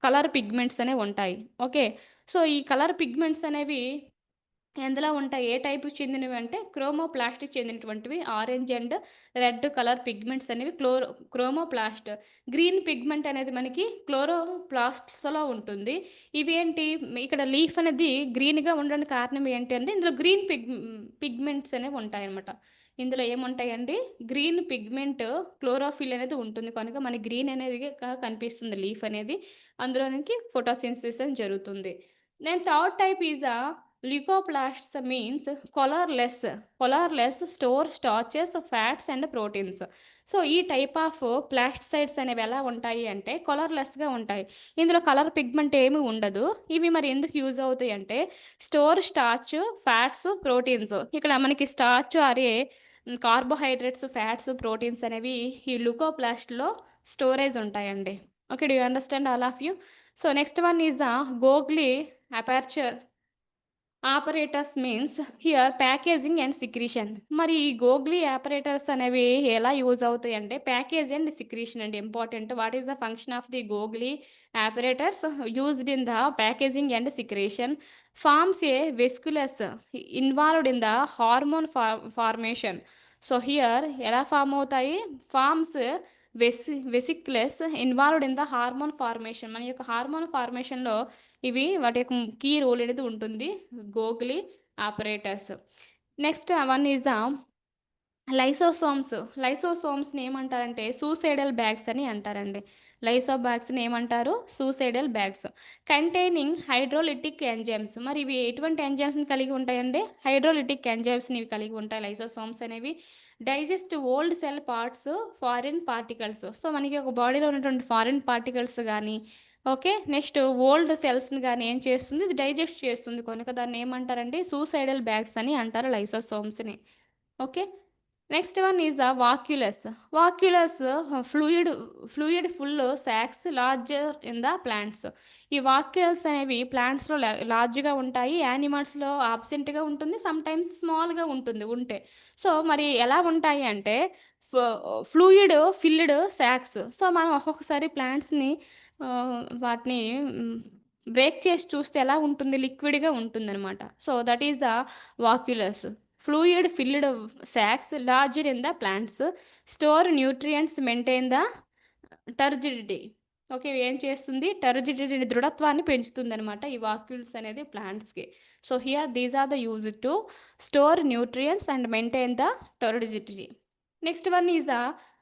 కలర్ పిగ్మెంట్స్ అనేవి ఉంటాయి. ఓకే. సో, ఈ కలర్ పిగ్మెంట్స్ అనేవి ఎందులో ఉంటాయి? ఏ టైప్‌కి చెందినవి అంటే క్రోమోప్లాస్ట్‌కి చెందినటువంటివి orange and red colour pigments అనేవి క్రోమోప్లాస్ట్. గ్రీన్ పిగ్మెంట్ అనేది మనకి క్లోరోప్లాస్ట్స్‌లో ఉంటుంది. ఇవేంటి ఇక్కడ లీఫ్ అనేది గ్రీన్‌గా ఉండడానికి కారణం ఏంటి అంటే ఇందులో గ్రీన్ పిగ్మెంట్స్ అనేవి ఉంటాయన్నమాట. ఇందులో ఏముంటాయండి? గ్రీన్ పిగ్మెంట్ క్లోరోఫిల్ అనేది ఉంటుంది. కనుక మనకి గ్రీన్ అనేది కనిపిస్తుంది లీఫ్ అనేది. అందులోనికి ఫోటోసింథసిస్ అని జరుగుతుంది. Then third type is leucoplasts means colourless. Colourless store starches, fats and proteins. So, ఈ టైప్ ఆఫ్ ప్లాస్టిసైడ్స్ అనేవి ఎలా ఉంటాయి అంటే కలర్‌లెస్‌గా ఉంటాయి. ఇందులో కలర్ పిగ్మెంట్ ఏమి ఉండదు. ఇవి మరి ఎందుకు యూజ్ అవుతాయి అంటే స్టోర్ స్టార్చ్, ఫ్యాట్స్, ప్రోటీన్స్. ఇక్కడ మనకి స్టార్చ్ అరే కార్బోహైడ్రేట్స్, ఫ్యాట్స్, ప్రోటీన్స్ అనేవి ఈ ల్యూకోప్లాస్ట్‌లో స్టోరేజ్ ఉంటాయండి. Okay. Do you understand all of you? So, next one is the Golgi apparatus apparatus means here packaging and secretion. మరి ఈ గోగ్లీ ఆపరేటర్స్ అనేవి ఎలా యూజ్ అవుతాయి అంటే ప్యాకేజ్ అండ్ సిక్రీషన్ అండి important. What is the function of the Golgi apparatus used in the packaging and secretion forms a vesicles involved in the hormone formation. So here ఎలా ఫామ్ అవుతాయి? Forms వెసిక్లెస్ involved in the hormone formation. మన యొక్క హార్మోన్ ఫార్మేషన్‌లో ఇవి వాటి యొక్క కీ రోల్ అనేది ఉంటుంది. Golgi apparatus. Next one is the lysosomes. లైసోసోమ్స్‌ని ఏమంటారంటే సూసైడల్ బ్యాగ్స్ అని అంటారండి. లైసో బ్యాగ్స్‌ని ఏమంటారు? Suicidal bags. Containing hydrolytic enzymes. మరి ఇవి ఎటువంటి ఎంజైమ్స్‌ని కలిగి ఉంటాయండి? హైడ్రోలిటిక్ ఎంజైమ్స్‌ని ఇవి కలిగి ఉంటాయి లైసోసోమ్స్ అనేవి. Digest old cell parts, foreign particles. So, మనకి ఒక బాడీలో ఉన్నటువంటి ఫారిన్ పార్టికల్స్ గానీ, ఓకే. నెక్స్ట్ ఓల్డ్ సెల్స్‌ని గానీ ఏం చేస్తుంది? ఇది డైజెస్ట్ చేస్తుంది. కనుక దాన్ని ఏమంటారంటే సూసైడల్ బ్యాగ్స్ అని అంటారు లైసోసోమ్స్‌ని. Okay. Next one is the vacuoles. Vacuoles fluid full sacs larger in the plants. ఈ వాక్యులస్ అనేవి ప్లాంట్స్‌లో లార్జ్‌గా ఉంటాయి. యానిమల్స్‌లో అబ్సెంట్‌గా ఉంటుంది. సమ్‌టైమ్స్ స్మాల్‌గా ఉంటుంది ఉంటే. సో, మరి ఎలా ఉంటాయి అంటే ఫ ఫ్లూయిడ్ ఫిల్డ్ సాక్స్. సో, మనం ఒక్కొక్కసారి ప్లాంట్స్‌ని వాటిని బ్రేక్ చేసి చూస్తే ఎలా ఉంటుంది? లిక్విడ్‌గా ఉంటుందనమాట. So, that is the vacuoles. Fluid filled sacs larger in the plants store nutrients maintain the turgidity. Okay. ఏం చేస్తుంది? టర్జిడిటీ దృఢత్వాన్ని పెంచుతుందనమాట ఈ వాక్యూల్స్ అనేది ప్లాంట్స్‌కి. So, here these are the use to store nutrients and maintain the turgidity. Next one is the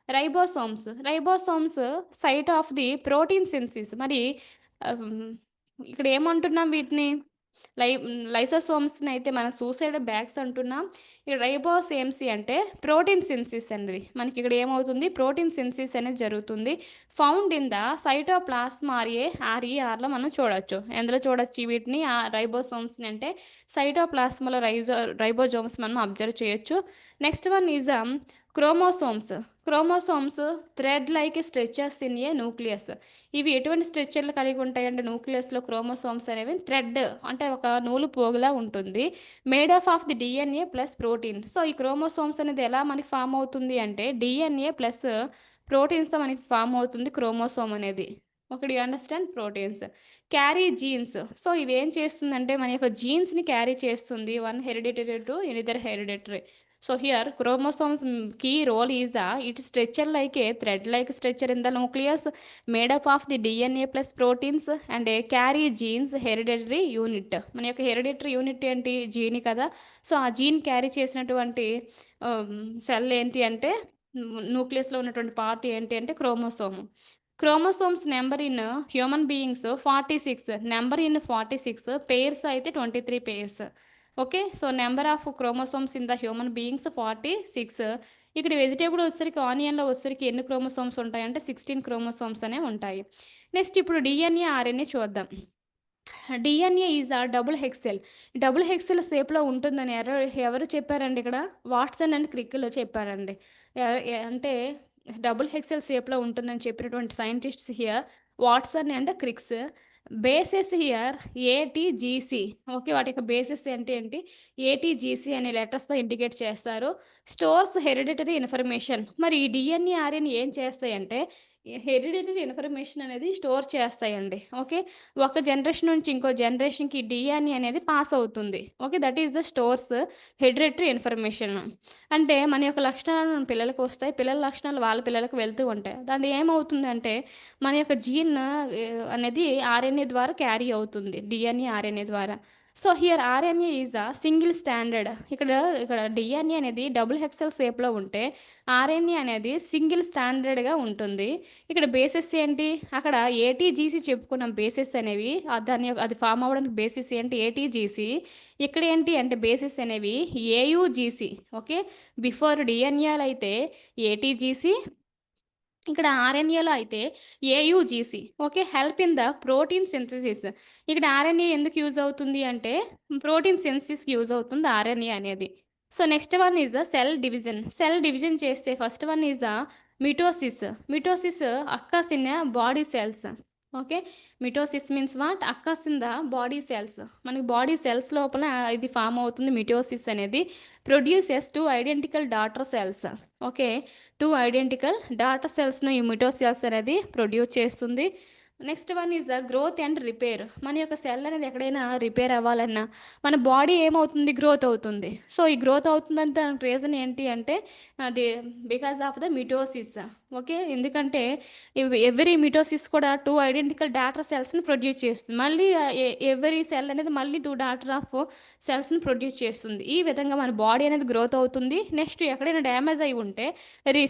ribosomes. Ribosomes site of the protein synthesis. మరి హ్మ్, ఇక్కడ ఏమంటున్నాం వీటిని? లైసోసోమ్స్‌ని అయితే మనం సూసైడ్ బ్యాగ్స్ అంటున్నాం. ఈ రైబోసేమ్స్ అంటే ప్రోటీన్ సింథసిస్ అండి. మనకి ఇక్కడ ఏమవుతుంది? ప్రోటీన్ సింథసిస్ అనేది జరుగుతుంది. ఫౌండ్ ఇన్ ద సైటోప్లాస్మా ఆర్ఈఆర్‌లో మనం చూడొచ్చు. ఎందులో చూడొచ్చు వీటిని? రైబోసోమ్స్‌ని అంటే సైటోప్లాస్మాలో రైబోజోమ్స్ మనం అబ్జర్వ్ చేయొచ్చు. Next one is chromosomes. Chromosomes thread like structures in a nucleus. ఇవి ఎటువంటి స్ట్రక్చర్లు కలిగి ఉంటాయంటే న్యూక్లియస్‌లో క్రోమోసోమ్స్ అనేవి థ్రెడ్ అంటే ఒక నూలు పోగులా ఉంటుంది. Made of the DNA plus protein. So, ఈ క్రోమోసోమ్స్ అనేది ఎలా మనకి ఫామ్ అవుతుంది అంటే డీఎన్ఏ ప్లస్ ప్రోటీన్స్‌తో మనకి ఫామ్ అవుతుంది క్రోమోసోమ్ అనేది. Okay. Do you understand? Proteins. Carry jeans. So, ఇదేం చేస్తుందంటే మన యొక్క జీన్స్‌ని క్యారీ చేస్తుంది. One hereditary to another hereditary. So, here chromosomes key role is the it structure like a thread like structure in the nucleus made up of the DNA plus proteins and carry genes hereditary unit. మన యొక్క హెరిడిటరీ యూనిట్ ఏంటి? జీన్ కదా! సో, ఆ జీన్ క్యారీ చేసినటువంటి సెల్ ఏంటి అంటే న్యూక్లియస్‌లో ఉన్నటువంటి పార్ట్ ఏంటి అంటే chromosome. Chromosomes number in human beings 46, number in 46, pairs అయితే 23 pairs. Okay, so number of chromosomes in the human beings 46. ఇక్కడ వెజిటేబుల్ వచ్చేసరికి ఆనియన్లో వచ్చేసరికి ఎన్ని క్రోమోసోమ్స్ ఉంటాయంటే 16 క్రోమోసోమ్స్ అనే ఉంటాయి. నెక్స్ట్ ఇప్పుడు డిఎన్ఏ ఆర్ఎన్ఏ చూద్దాం. డిఎన్ఏ ఈజ్ ఆ డబుల్ హెక్సెల్. డబుల్ హెక్సెల్ షేప్లో ఉంటుందని ఎవరు చెప్పారండి ఇక్కడ? వాట్సన్ అండ్ క్రిక్లో చెప్పారండి. అంటే డబుల్ హెక్సెల్ షేప్లో ఉంటుందని చెప్పినటువంటి scientists here Watson and Cricks. Bases here ATGC. Okay, వాటి యొక్క బేసెస్ ఏంటి ఏటీజీసీ అనే లెటర్స్తో ఇండికేట్ చేస్తారు. Stores hereditary information. మరి ఈ డిఎన్ఏ ఆర్ఎన్ఏ ఏం చేస్తాయంటే హెరిడిటరీ ఇన్ఫర్మేషన్ అనేది స్టోర్ చేస్తాయండి. ఓకే, ఒక జనరేషన్ నుంచి ఇంకో జనరేషన్కి డిఎన్ఏ అనేది పాస్ అవుతుంది. Okay, that is the stores hereditary information. అంటే మన యొక్క లక్షణాలు మన పిల్లలకు వస్తాయి, పిల్లల లక్షణాలు వాళ్ళ పిల్లలకు వెళ్తూ ఉంటాయి. దాని ఏమవుతుందంటే మన యొక్క జీన్ అనేది ఆర్ఎన్ఏ ద్వారా క్యారీ అవుతుంది, డిఎన్ఏ ఆర్ఎన్ఏ ద్వారా. So here RNA is a single standard. ఇక్కడ డిఎన్ఏ అనేది డబుల్ హెక్సెల్ షేప్లో ఉంటే ఆర్ఎన్ఏ అనేది సింగిల్ స్టాండర్డ్గా ఉంటుంది. ఇక్కడ బేసిస్ ఏంటి? అక్కడ ఏటీజీసీ చెప్పుకున్నాం బేసిస్ అనేవి. అది ఫామ్ అవ్వడానికి బేసిస్ ఏంటి? ఏటీజీసీ. ఇక్కడ ఏంటి అంటే బేసిస్ అనేవి ఏయుజీసీ. ఓకే, బిఫోర్ డిఎన్ఏలో అయితే ఏటీజీసీ, ఇక్కడ ఆర్ఎన్ఏలో అయితే AUGC. Okay, help in the protein synthesis. ఇక్కడ ఆర్ఎన్ఏ ఎందుకు యూజ్ అవుతుంది అంటే ప్రోటీన్ సింథసిస్కి యూజ్ అవుతుంది ఆర్ఎన్ఏ అనేది. So next one is the cell division. Cell division చేస్తే first one is the mitosis. Mitosis occurs in body cells. Okay, mitosis means what? Occurs in the body cells. మనకి బాడీ సెల్స్ లోపల ఇది ఫామ్ అవుతుంది మిటోసిస్ అనేది. Produces 2 identical daughter cells. Okay, 2 identical daughter సెల్స్ను ఈ మిటోసిల్స్ అనేది ప్రొడ్యూస్ చేస్తుంది. Next one is the growth and repair. మన యొక్క సెల్ అనేది ఎక్కడైనా రిపేర్ అవ్వాలన్నా మన బాడీ ఏమవుతుంది? గ్రోత్ అవుతుంది. సో ఈ గ్రోత్ అవుతుందంటే దానికి రీజన్ ఏంటి అంటే అది because of the mitosis. Okay, ఎందుకంటే ఎవ్రీ మిటోసిస్ కూడా 2 ఐడెంటికల్ డాటర్ సెల్స్ని ప్రొడ్యూస్ చేస్తుంది. మళ్ళీ ఎవ్రీ సెల్ అనేది మళ్ళీ 2 డాటర్ ఆఫ్ సెల్స్ని ప్రొడ్యూస్ చేస్తుంది. ఈ విధంగా మన బాడీ అనేది గ్రోత్ అవుతుంది. నెక్స్ట్ ఎక్కడైనా డ్యామేజ్ అయి ఉంటే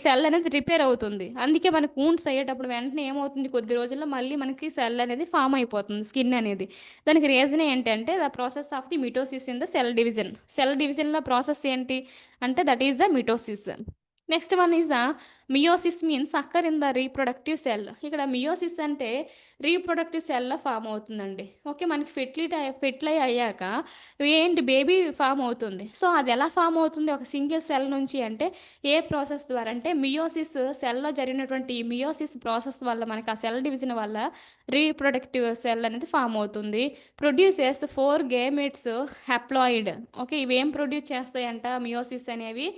సెల్ అనేది రిపేర్ అవుతుంది. అందుకే మనకు వూండ్స్ అయ్యేటప్పుడు వెంటనే ఏమవుతుంది? కొద్ది రోజుల్లో మళ్ళీ మనకి సెల్ అనేది ఫామ్ అయిపోతుంది, స్కిన్ అనేది. దానికి రీజన్ ఏంటంటే the process of the mitosis in the cell division. Cell డివిజన్లో ప్రాసెస్ ఏంటి అంటే that is the mitosis. Next one is the meiosis means అక్కర్ in the reproductive cell. ఇక్కడ మియోసిస్ అంటే రీప్రొడక్టివ్ సెల్లో ఫామ్ అవుతుందండి. ఓకే, మనకి ఫెర్టిలై అయ్యాక ఏంటి బేబీ ఫామ్ అవుతుంది. సో అది ఎలా ఫామ్ అవుతుంది ఒక సింగిల్ సెల్ నుంచి అంటే ఏ ప్రాసెస్ ద్వారా అంటే మియోసిస్. సెల్లో జరిగినటువంటి మియోసిస్ ప్రాసెస్ వల్ల మనకి ఆ సెల్ డివిజన్ వల్ల రీప్రొడక్టివ్ సెల్ అనేది ఫామ్ అవుతుంది. Produces 4 gametes haploid. ఓకే, ఇవేం ప్రొడ్యూస్ చేస్తాయంట మియోసిస్ అనేవి?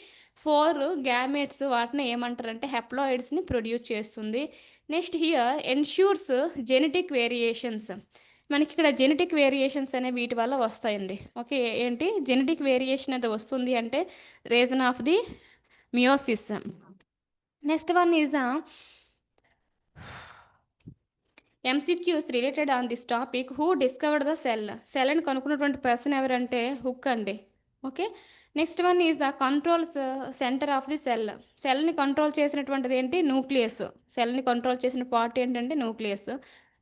4 గ్యామెట్స్, వాటిని ఏమంటారంటే హెప్లాయిడ్స్ని ప్రొడ్యూస్ చేస్తుంది. Next here ensures genetic variations. మనకి ఇక్కడ జెనెటిక్ వేరియేషన్స్ అనేవి వీటి వల్ల వస్తాయండి. ఓకే, ఏంటి జెనెటిక్ వేరియేషన్ అయితే వస్తుంది అంటే reason of the meiosis. Next one is MCQs related on this topic. Who discovered the cell? Cell అని కనుక్కున్నటువంటి పర్సన్ ఎవరంటే హుక్ అండి. Okay, next one is the control centre of the cell. సెల్ని కంట్రోల్ చేసినటువంటిది ఏంటి? న్యూక్లియస్. సెల్ని కంట్రోల్ చేసిన పార్ట్ ఏంటంటే nucleus.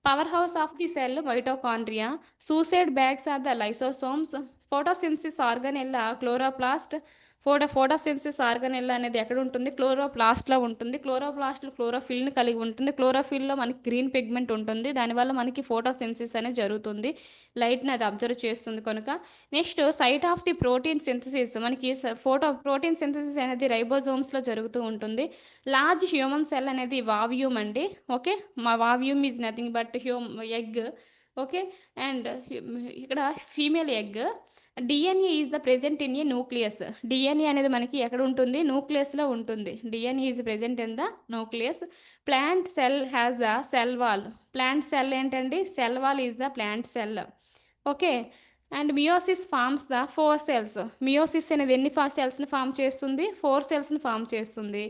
Power house of the cell mitochondria. Suicide bags are the lysosomes. Photosynthesis organelle chloroplast. Photosynthesis organelle అనేది ఎక్కడ ఉంటుంది? క్లోరోప్లాస్ట్లో ఉంటుంది. క్లోరోప్లాస్ట్లో క్లోరోఫిల్ని కలిగి ఉంటుంది. క్లోరోఫిల్లో మనకి గ్రీన్ పిగ్మెంట్ ఉంటుంది. దానివల్ల మనకి ఫోటోసిన్సిస్ అనేది జరుగుతుంది. లైట్ని అది అబ్జర్వ్ చేస్తుంది కనుక. Next site of the protein synthesis. మనకి ప్రోటీన్ సింథసిస్ అనేది రైబోజోమ్స్లో జరుగుతూ ఉంటుంది. లార్జ్ హ్యూమన్ సెల్ అనేది వావ్యూమ్ అండి. ఓకే, మా ovum is nothing but egg. Okay, and ఇక్కడ female egg. DNA is the present in a nucleus. DNA అనేది మనకి ఎక్కడ ఉంటుంది? న్యూక్లియస్లో ఉంటుంది. DNA is present in the nucleus. Plant cell has a cell wall. Plant cell ఏంటండి? Cell wall is the plant cell. Okay, and meiosis forms the 4 cells. Meiosis అనేది ఎన్ని సెల్స్ని ఫామ్ చేస్తుంది? 4 సెల్స్ని ఫామ్ చేస్తుంది.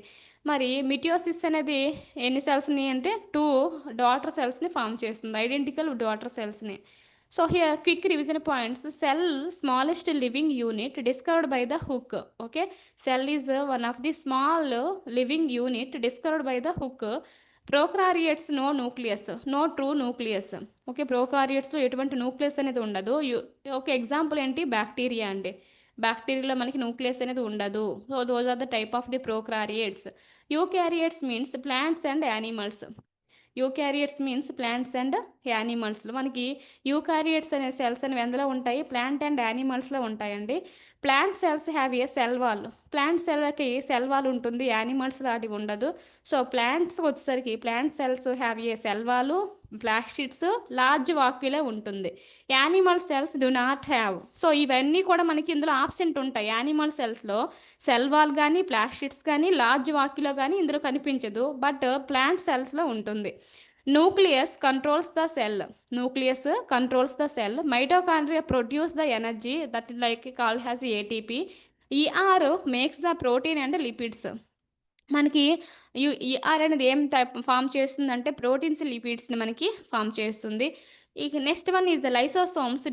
మరి మిటియోసిస్ అనేది ఎన్ని సెల్స్ని అంటే 2 డాటర్ సెల్స్ని ఫామ్ చేస్తుంది, ఐడెంటికల్ డాటర్ సెల్స్ని. So here quick revision points. Cell smallest living unit discovered by the Hooke. Okay, cell is one of the small living unit discovered by the Hooke. Prokaryotes no nucleus, no true nucleus. Okay, ప్రోకారియట్స్లో ఎటువంటి న్యూక్లియస్ అనేది ఉండదు. ఓకే, ఎగ్జాంపుల్ ఏంటి, బ్యాక్టీరియా అండి. బ్యాక్టీరియాలో మనకి న్యూక్లియస్ అనేది ఉండదు. So those are the type of the prokaryotes. Eukaryotes means plants and animals. Eukaryotes means plants and యానిమల్స్లో మనకి యూకారియట్స్ అనే సెల్స్ అనేవి ఎందులో ఉంటాయి, ప్లాంట్ అండ్ యానిమల్స్లో ఉంటాయండి. Plant cells have a cell wall. Plant సెల్కి సెల్ వాల్ ఉంటుంది, యానిమల్స్ లాంటివి ఉండదు. సో ప్లాంట్స్ వచ్చేసరికి plant cells have a cell wall, plastids, large vacuole ఉంటుంది. Animal cells do not have. So ఇవన్నీ కూడా మనకి ఇందులో ఆబ్సెంట్ ఉంటాయి. యానిమల్ సెల్స్లో సెల్ వాల్ కానీ, ప్లాస్టిడ్స్ కానీ, లార్జ్ వాక్యులో కానీ ఇందులో కనిపించదు, బట్ ప్లాంట్ సెల్స్లో ఉంటుంది. Nucleus controls the cell. Nucleus controls the cell. Mitochondria produce the energy that like call has ATP. ER makes the protein and lipids. మనకి ఈఆర్ అనేది ఏం టైప్ ఫామ్ చేస్తుందంటే ప్రోటీన్స్, లిపిడ్స్ని మనకి ఫామ్ చేస్తుంది. ఇక next one is the lysosomes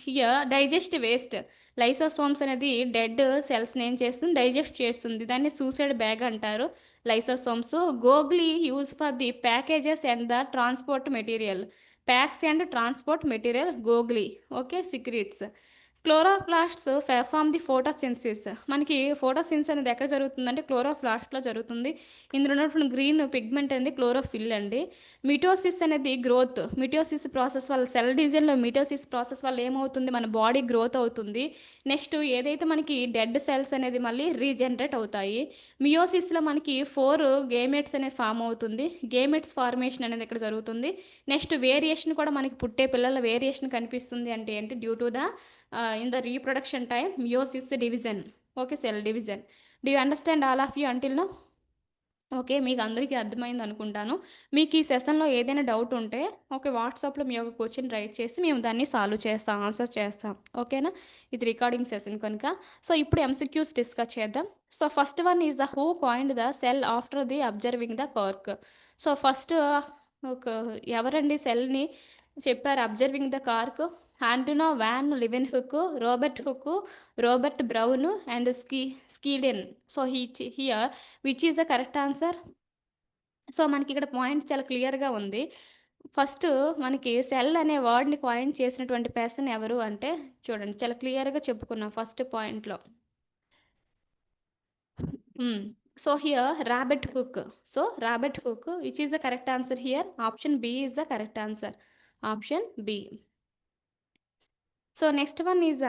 here digest waste. Lysosomes అనేది డెడ్ సెల్స్ని ఏం చేస్తుంది, డైజెస్ట్ చేస్తుంది. దాన్ని సూసైడ్ బ్యాగ్ అంటారు lysosomes. Golgi use for the packages and the transport material. Packs and transport material Golgi. Okay, secretes. Chloroplasts perform the photosynthesis. మనకి ఫోటోసిన్సిస్ అనేది ఎక్కడ జరుగుతుందంటే క్లోరోప్లాస్ట్లో జరుగుతుంది. ఇందులో ఉన్నటువంటి గ్రీన్ పిగ్మెంట్ అనేది క్లోరోఫిల్ అండి. మిటోసిస్ అనేది గ్రోత్. మిటోసిస్ ప్రాసెస్ వల్ల సెల్ డివిజన్లో మిటోసిస్ ప్రాసెస్ వల్ల ఏమవుతుంది, మన బాడీ గ్రోత్ అవుతుంది. నెక్స్ట్ ఏదైతే మనకి డెడ్ సెల్స్ అనేది మళ్ళీ రీజనరేట్ అవుతాయి. మియోసిస్లో మనకి 4 గేమెట్స్ అనేది ఫామ్ అవుతుంది. గేమెట్స్ ఫార్మేషన్ అనేది ఇక్కడ జరుగుతుంది. నెక్స్ట్ వేరియేషన్ కూడా మనకి పుట్టే పిల్లల వేరియేషన్ కనిపిస్తుంది అంటే ఏంటి, due to the in the reproduction time meiosis division. Okay, cell division. Do you understand all of you until now? Okay, మీకు అందరికీ అర్థమైంది అనుకుంటాను. మీకు ఈ సెషన్లో ఏదైనా డౌట్ ఉంటే ఓకే, వాట్సాప్లో మీ యొక్క క్వశ్చన్ రైట్ చేసి మేము దాన్ని సాల్వ్ చేస్తాం, ఆన్సర్ చేస్తాం. ఓకేనా, ఇది రికార్డింగ్ సెషన్ కనుక. సో ఇప్పుడు ఎంసీక్యూస్ డిస్కస్ చేద్దాం. So first one is the who coined the cell after the observing the cork. So first ఒక ఎవరండి సెల్ని చెప్పారు observing the cork? Antonie van Leeuwenhoek, Robert Hooke, Robert Brown and Schleiden. So here which is the correct answer? So మనకి ఇక్కడ పాయింట్ చాలా క్లియర్గా ఉంది. ఫస్ట్ మనకి సెల్ అనే వర్డ్ని కాయిన్ చేసినటువంటి పర్సన్ ఎవరు అంటే చూడండి, చాలా క్లియర్గా చెప్పుకున్నాం ఫస్ట్ పాయింట్లో. So here Robert Hooke. So Robert Hooke, which is the correct answer here? Option B is the correct answer. Option B. So next one is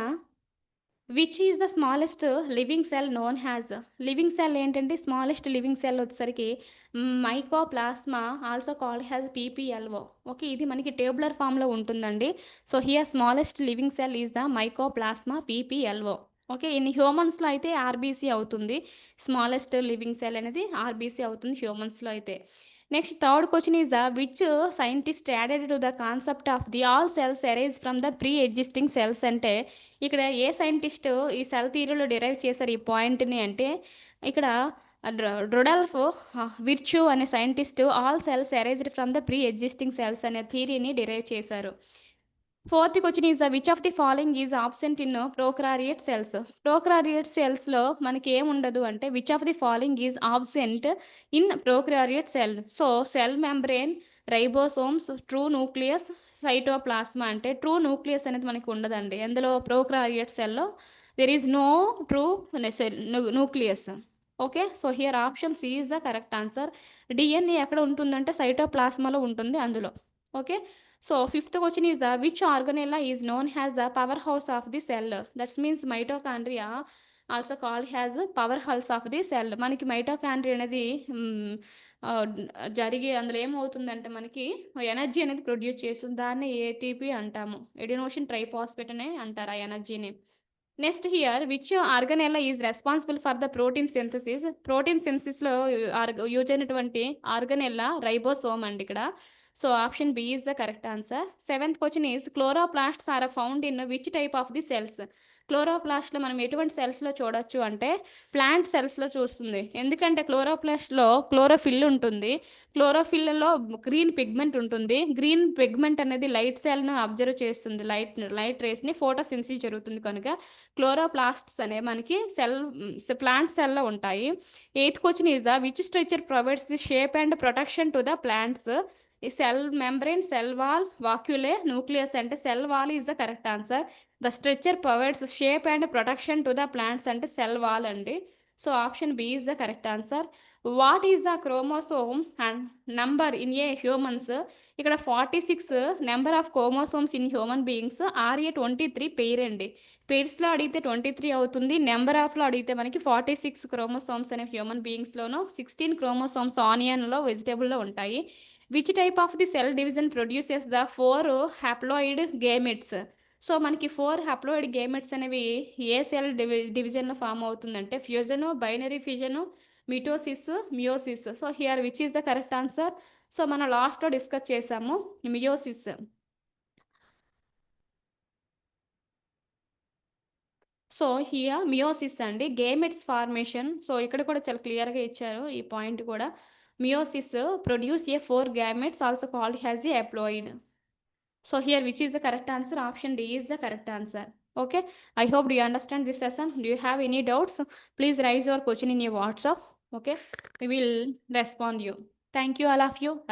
which is the smallest living cell known has. Living cell ఏంటంటే స్మాలెస్ట్ లివింగ్ సెల్ వచ్చేసరికి mycoplasma, also called has PPLO. Okay, ఇది మనకి టేబులర్ ఫామ్లో ఉంటుందండి. So here smallest living cell is the mycoplasma PPLO. Okay, in హ్యూమన్స్లో అయితే ఆర్బీసీ అవుతుంది. స్మాలెస్ట్ లివింగ్ సెల్ అనేది ఆర్బీసీ అవుతుంది హ్యూమన్స్లో అయితే. Next third question is the which scientist added to the concept of the all cells arise from the pre existing cells. అంటే ఇక్కడ ఏ సైంటిస్ట్ ఈ సెల్ థియరీలో డిరైవ్ చేశారు ఈ పాయింట్ని అంటే ఇక్కడ రొడాల్ఫ్ విర్చు అనే scientist all cells arised from the pre existing cells అనే థియరీని డిరైవ్ చేశారు. Fourth question is which of the following is absent in prokaryote cells. ప్రోకారియట్ సెల్స్లో మనకి ఏముండదు అంటే which of the following is absent in prokaryote cell. So cell membrane, ribosomes, true nucleus, cytoplasm. అంటే ట్రూ న్యూక్లియస్ అనేది మనకి ఉండదండి ఎందులో, ప్రోకారియట్ సెల్లో there is no true nucleus. Okay, so here option C is the correct answer. DNA ఎక్కడ ఉంటుందంటే సైటోప్లాస్మాలో ఉంటుంది అందులో. Okay, so fifth question is the which organelle is known has the power house of the cell. That's means mitochondria also called has power house of the cell. మనకి మైటోకాండ్రియా అనేది జరిగి అందులో ఏమవుతుందంటే మనకి ఎనర్జీ అనేది ప్రొడ్యూస్ చేస్తుంది. దాన్ని ఏటీపీ అంటాము, ఎడినోసిన్ ట్రైఫాస్ఫేట్ అనే అంటారు ఆ ఎనర్జీని. Next here which organelle is responsible for the protein synthesis. Protein సింథసిస్లో యూజ్ అయినటువంటి ఆర్గనెల్లా రైబోసోమ్ అండి ఇక్కడ. So option B is the correct answer. Seventh question is chloroplasts are found in which type of the cells? క్లోరోప్లాస్ట్లో మనం ఎటువంటి సెల్స్లో చూడొచ్చు అంటే ప్లాంట్ సెల్స్లో చూస్తుంది. ఎందుకంటే క్లోరోప్లాస్ట్లో క్లోరోఫిల్ ఉంటుంది. క్లోరోఫిల్లో గ్రీన్ పిగ్మెంట్ ఉంటుంది. గ్రీన్ పిగ్మెంట్ అనేది లైట్ సెల్ను అబ్జర్వ్ చేస్తుంది. లైట్ రేస్ని ఫోటోసింథసిస్ జరుగుతుంది కనుక క్లోరోప్లాస్ట్స్ అనే మనకి ప్లాంట్ సెల్లో ఉంటాయి. Eighth question is the which structure provides the shape and protection to the plants? ఈ cell membrane, cell wall, vacuole, nucleus అంటే cell wall is the correct answer. The structure provides shape and protection to the plants అంటే సెల్ వాల్ అండి. So option B is the correct answer. What is the chromosome and number in a humans? ఇక్కడ 46 number of chromosomes in human beings. Are 23 pair అండి. పెయిర్స్లో అడిగితే 23 అవుతుంది. నెంబర్ ఆఫ్లో అడిగితే మనకి 46 క్రోమోసోమ్స్ అనే హ్యూమన్ బీయింగ్స్లోనూ 16 క్రోమోసోమ్స్ ఆనియన్లో వెజిటేబుల్లో ఉంటాయి. Which type of the cell division produces the 4 haploid gametes? So మనకి 4 హ్యాప్లాయిడ్ గేమెట్స్ అనేవి ఏ సెల్ డివిజన్లో ఫామ్ అవుతుందంటే fusion, binary fusion, mitosis, meiosis. So here which is the correct answer? So మనం లాస్ట్లో డిస్కస్ చేసాము మియోసిస్. సో హియర్ మియోసిస్ అండి గేమెట్స్ ఫార్మేషన్. సో ఇక్కడ కూడా చాలా క్లియర్గా ఇచ్చారు ఈ పాయింట్ కూడా. Meiosis produce A 4 gametes also called has a haploid. So here which is the correct answer? Option D is the correct answer. Okay, I hope you understand this session. Do you have any doubts? Please raise your question in your WhatsApp. Okay, we will respond you. Thank you all of you.